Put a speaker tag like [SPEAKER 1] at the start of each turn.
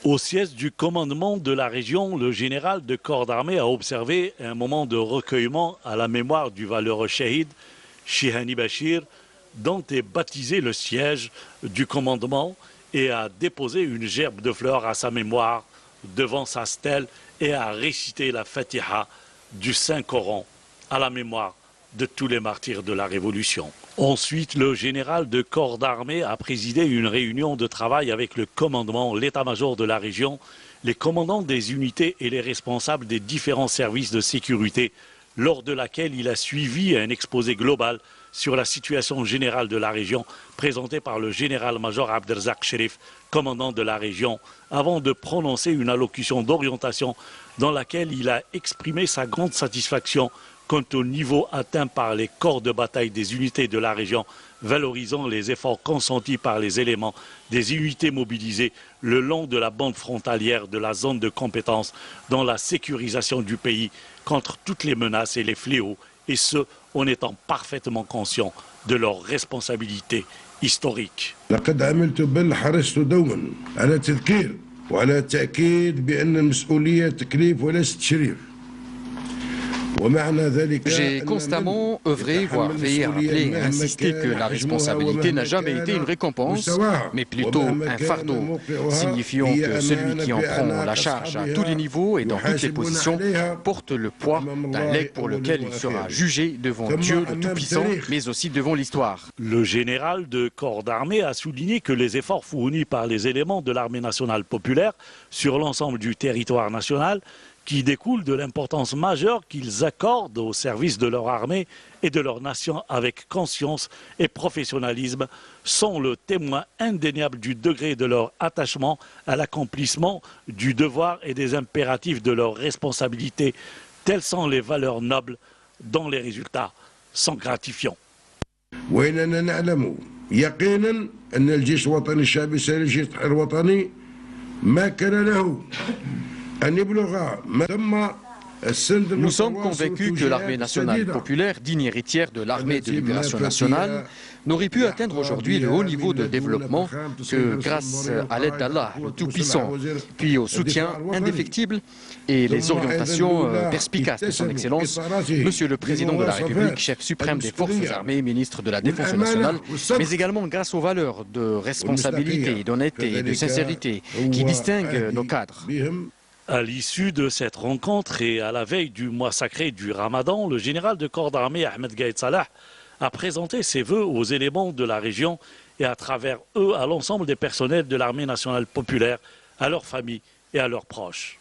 [SPEAKER 1] Au siège du commandement de la région, le général de corps d'armée a observé un moment de recueillement à la mémoire du valeureux shahid Chihani Bachir, dont est baptisé le siège du commandement, et a déposé une gerbe de fleurs à sa mémoire devant sa stèle et a récité la Fatiha du Saint-Coran à la mémoire de tous les martyrs de la Révolution. Ensuite, le général de corps d'armée a présidé une réunion de travail avec le commandement, l'état-major de la région, les commandants des unités et les responsables des différents services de sécurité, lors de laquelle il a suivi un exposé global sur la situation générale de la région, présenté par le général-major Abdelrazak Cherif, commandant de la région, avant de prononcer une allocution d'orientation dans laquelle il a exprimé sa grande satisfaction quant au niveau atteint par les corps de bataille des unités de la région, valorisant les efforts consentis par les éléments des unités mobilisées le long de la bande frontalière de la zone de compétence dans la sécurisation du pays contre toutes les menaces et les fléaux, et ce, en étant parfaitement conscient de leurs responsabilités historiques.
[SPEAKER 2] J'ai constamment œuvré, voire veillé à rappeler et insister que la responsabilité n'a jamais été une récompense, mais plutôt un fardeau, signifiant que celui qui en prend la charge à tous les niveaux et dans toutes les positions porte le poids d'un legs pour lequel il sera jugé devant Dieu le Tout-Puissant, mais aussi devant l'histoire.
[SPEAKER 1] Le général de corps d'armée a souligné que les efforts fournis par les éléments de l'armée nationale populaire sur l'ensemble du territoire national qui découlent de l'importance majeure qu'ils accordent au service de leur armée et de leur nation avec conscience et professionnalisme, sont le témoin indéniable du degré de leur attachement à l'accomplissement du devoir et des impératifs de leur responsabilité. Telles sont les valeurs nobles dont les résultats sont gratifiants.
[SPEAKER 2] Nous sommes convaincus que l'armée nationale populaire, digne héritière de l'armée de libération nationale, n'aurait pu atteindre aujourd'hui le haut niveau de développement que grâce à l'aide d'Allah, le Tout-Puissant, puis au soutien indéfectible et les orientations perspicaces de son Excellence, Monsieur le Président de la République, chef suprême des forces armées, ministre de la Défense nationale, mais également grâce aux valeurs de responsabilité, d'honnêteté et de sincérité qui distinguent nos cadres.
[SPEAKER 1] À l'issue de cette rencontre et à la veille du mois sacré du Ramadan, le général de corps d'armée Ahmed Gaïd Salah a présenté ses vœux aux éléments de la région et à travers eux à l'ensemble des personnels de l'armée nationale populaire, à leurs familles et à leurs proches.